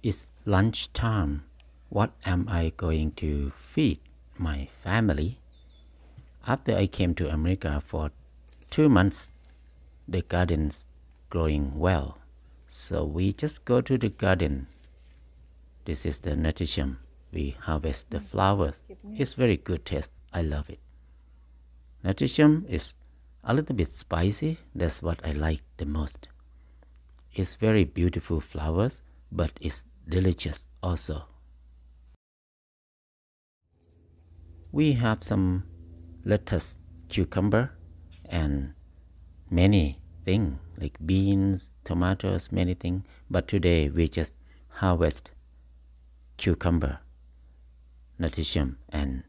It's lunchtime. What am I going to feed my family? After I came to America for 2 months, the garden's growing well. So we just go to the garden. This is the nuttition. We harvest the flowers. It's very good taste. I love it. Nuttition is a little bit spicy. That's what I like the most. It's very beautiful flowers, but it's delicious also. We have some lettuce, cucumber, and many things like beans, tomatoes, many things. But today we just harvest cucumber, nuttition, and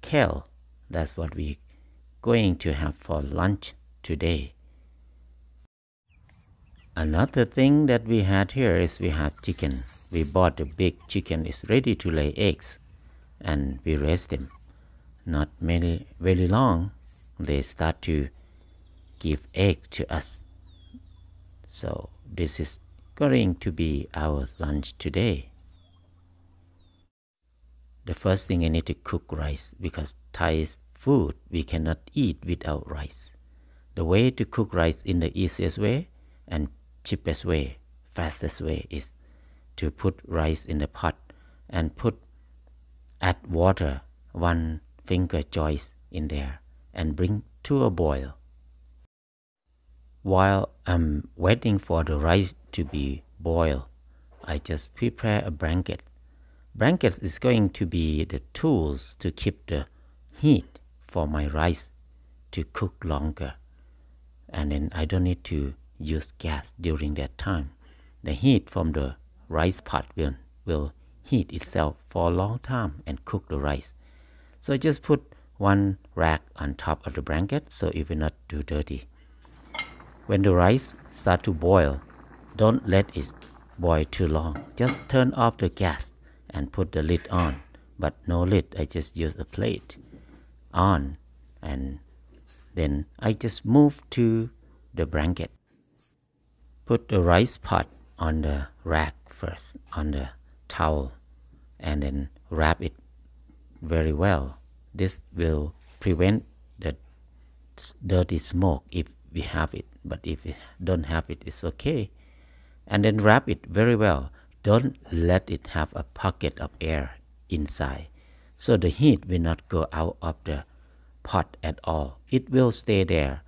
kale. That's what we're going to have for lunch today. Another thing that we had here is we have chicken. We bought a big chicken. It's ready to lay eggs, and we raised them. Not very long, they start to give eggs to us. So this is going to be our lunch today. The first thing I need to cook rice, because Thai food we cannot eat without rice. The way to cook rice in the easiest way and cheapest way, fastest way is to put rice in the pot and add water 1 finger choice in there and bring to a boil. While I'm waiting for the rice to be boiled, I just prepare a blanket. Blanket is going to be the tools to keep the heat for my rice to cook longer. And then I don't need to use gas during that time. The heat from the rice pot will heat itself for a long time and cook the rice. So I just put 1 rag on top of the blanket so it will not too dirty. When the rice start to boil, don't let it boil too long. Just turn off the gas and put the lid on. But no lid, I just use a plate on, and then I just move to the blanket. Put the rice pot on the rack first, on the towel, and then wrap it very well. This will prevent the dirty smoke if we have it, but if we don't have it, it's okay. And then wrap it very well. Don't let it have a pocket of air inside, so the heat will not go out of the pot at all. It will stay there.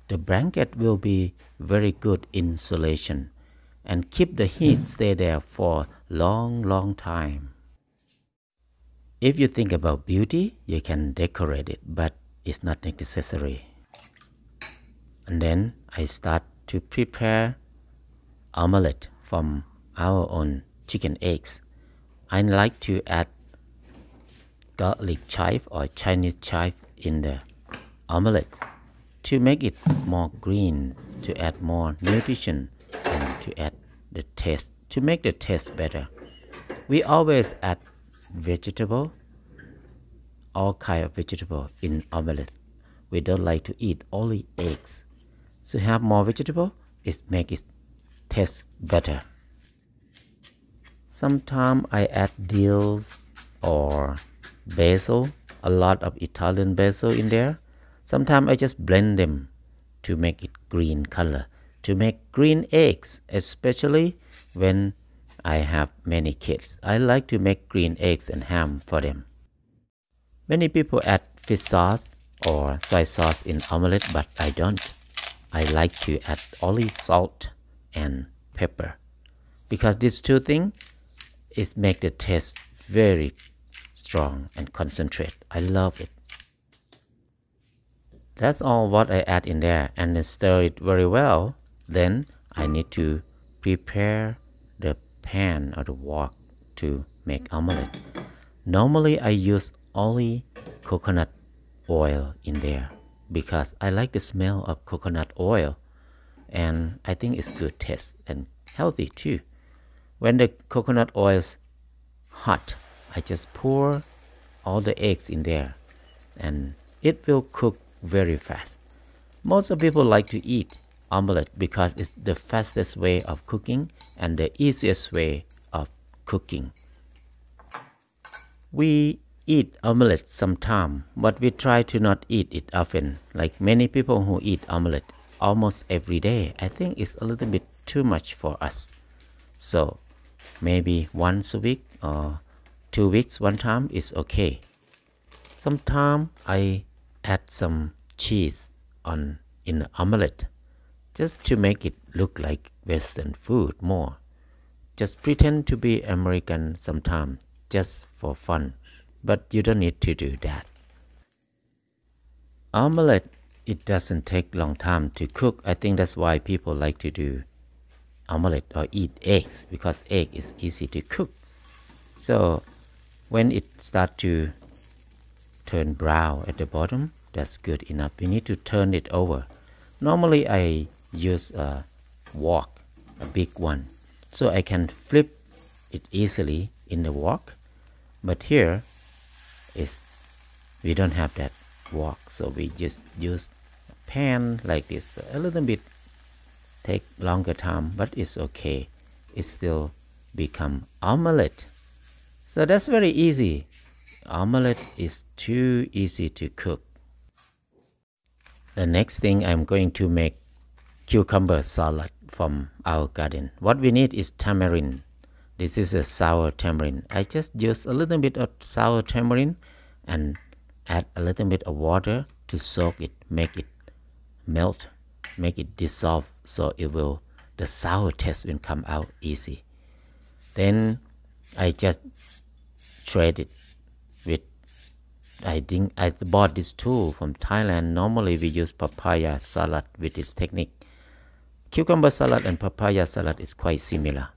The blanket will be very good insulation and keep the heat stay there for long time. If you think about beauty, you can decorate it, but it's not necessary. And then I start to prepare omelette from our own chicken eggs. I like to add garlic chive or Chinese chive in the omelette to make it more green, to add more nutrition, and to add the taste, to make the taste better. We always add vegetable, all kind of vegetable in omelette. We don't like to eat only eggs. So have more vegetable, it make it taste better. Sometimes I add dill or basil, a lot of Italian basil in there. Sometimes I just blend them to make it green color, to make green eggs, especially when I have many kids. I like to make green eggs and ham for them. Many people add fish sauce or soy sauce in omelette, but I don't. I like to add only salt and pepper, because these 2 things make the taste very strong and concentrate. I love it. That's all what I add in there, and then stir it very well. Then I need to prepare the pan or the wok to make omelette. Normally I use only coconut oil in there because I like the smell of coconut oil, and I think it's good taste and healthy too. When the coconut oil is hot, I just pour all the eggs in there and it will cook very fast. Most of people like to eat omelette because it's the fastest way of cooking and the easiest way of cooking. We eat omelette sometime, but we try to not eat it often. Like many people who eat omelette almost every day, I think it's a little bit too much for us. So maybe once a week or 2 weeks one time is okay. Sometimes I add some cheese in the omelette just to make it look like Western food more. Just pretend to be American sometimes, just for fun, but you don't need to do that. Omelette, it doesn't take long time to cook. I think that's why people like to do omelette or eat eggs, because egg is easy to cook. So when it starts to turn brown at the bottom, that's good enough. You need to turn it over. Normally I use a wok, a big one, so I can flip it easily in the wok. But here we don't have that wok, so we just use a pan like this. A little bit take longer time, but it's okay. It still become omelette. So that's very easy. Omelette is too easy to cook. The next thing, I'm going to make cucumber salad from our garden. What we need is tamarind. This is a sour tamarind. I just use a little bit of sour tamarind and add a little bit of water to soak it, make it melt, make it dissolve, so the sour taste will come out easy. Then I just shred it with, I think I bought this tool from Thailand. Normally we use papaya salad with this technique. Cucumber salad and papaya salad is quite similar.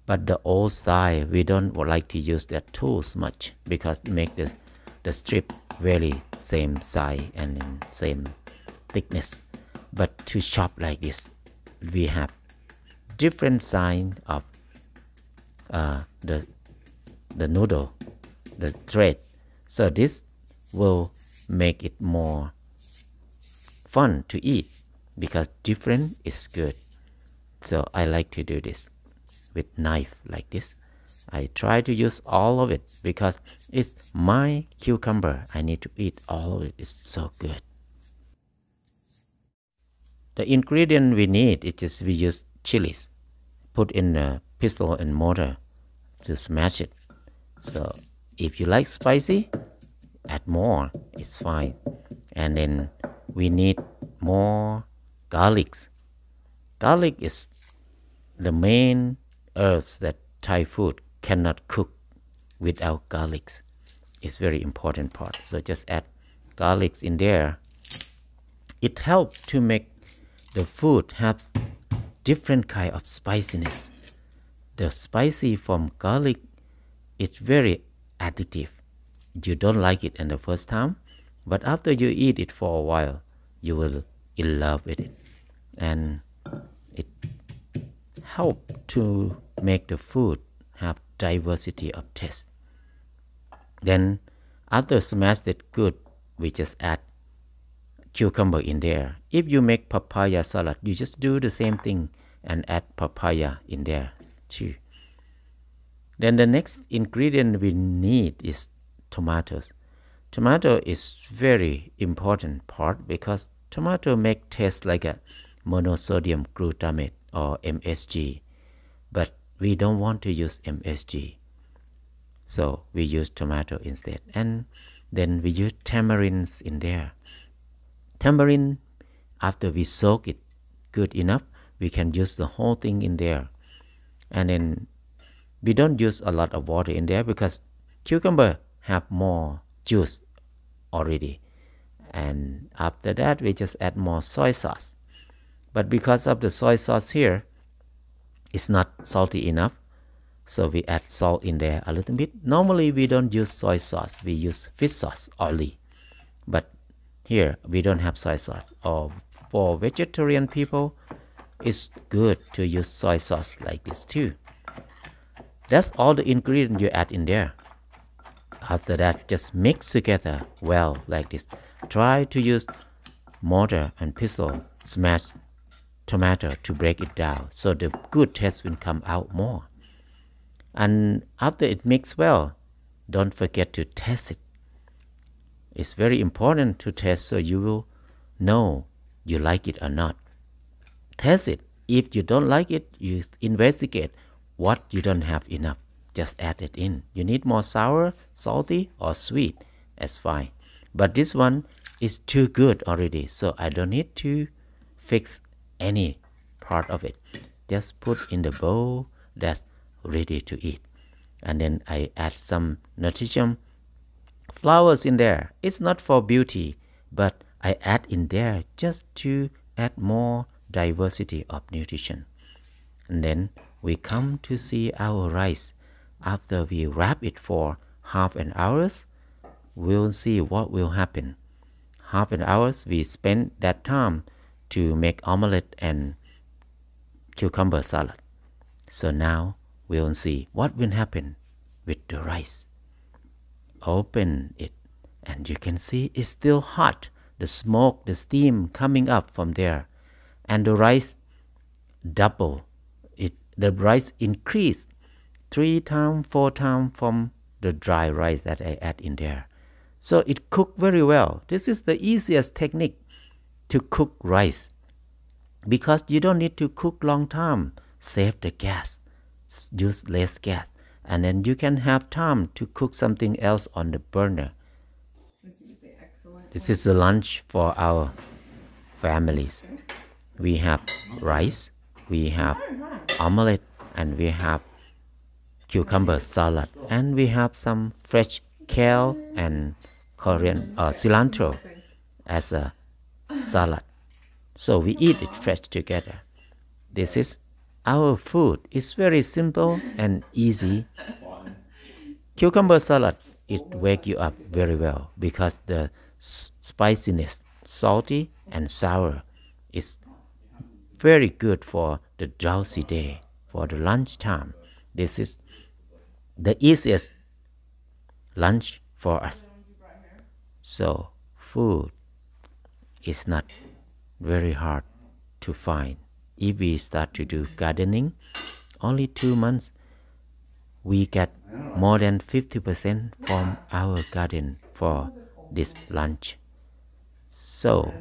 But the old style, we don't like to use that tools much because it make the strip very same size and same thickness. But to chop like this, we have different size of the noodle, the thread. So this will make it more fun to eat because different is good. So I like to do this with knife like this. I try to use all of it because it's my cucumber. I need to eat all of it. It's so good. The ingredient we need is just we use chilies, put in a pestle and mortar to smash it. So if you like spicy, add more, it's fine. And then we need more garlics. Garlic is the main herbs that Thai food cannot cook without garlics. It's very important part. So just add garlics in there. It helps to make the food have different kind of spiciness. The spicy from garlic is very addictive. You don't like it in the first time, but after you eat it for a while, you will in love with it. And it helps to make the food have diversity of taste. Then after smashed it good, we just add cucumber in there. If you make papaya salad, you just do the same thing and add papaya in there too. Then the next ingredient we need is tomatoes. Tomato is very important part because tomato make taste like a monosodium glutamate or MSG, but we don't want to use MSG, so we use tomato instead. And then we use tamarinds in there. Tamarind, after we soak it good enough, we can use the whole thing in there. And then we don't use a lot of water in there because cucumber have more juice already. And after that, we just add more soy sauce. But because of the soy sauce here, it's not salty enough, so we add salt in there a little bit. Normally we don't use soy sauce, we use fish sauce only. But here we don't have soy sauce. Or for vegetarian people, it's good to use soy sauce like this too. That's all the ingredients you add in there. After that, just mix together well like this. Try to use mortar and pestle, smash tomato to break it down, so the good taste will come out more. And after it mixes well, don't forget to test it. It's very important to test so you will know you like it or not. Test it. If you don't like it, you investigate what you don't have enough. Just add it in. You need more sour, salty, or sweet. That's fine. But this one is too good already, so I don't need to fix any part of it. Just put in the bowl that's ready to eat. And then I add some nutrition flowers in there. It's not for beauty, but I add in there just to add more diversity of nutrition. And then we come to see our rice. After we wrap it for half an hour, we'll see what will happen. Half an hour we spend that time to make omelette and cucumber salad. So now we'll see what will happen with the rice. Open it and you can see it's still hot. The smoke, the steam coming up from there. And the rice double. The rice increased 3 times, 4 times from the dry rice that I add in there. So it cooked very well. This is the easiest technique to cook rice because you don't need to cook long time. Save the gas, use less gas, and then you can have time to cook something else on the burner. This is the lunch for our families. We have rice, we have omelette, and we have cucumber salad, and we have some fresh kale and Korean cilantro as a salad. So we eat it fresh together. This is our food. It's very simple and easy. Cucumber salad, it wake you up very well because the spiciness, salty and sour, is very good for the drowsy day, for the lunchtime. This is the easiest lunch for us. So food is not very hard to find. If we start to do gardening, only 2 months, we get more than 50% from our garden for this lunch. So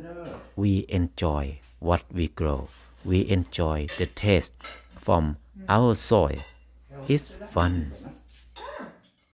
we enjoy what we grow. We enjoy the taste from our soil. It's fun.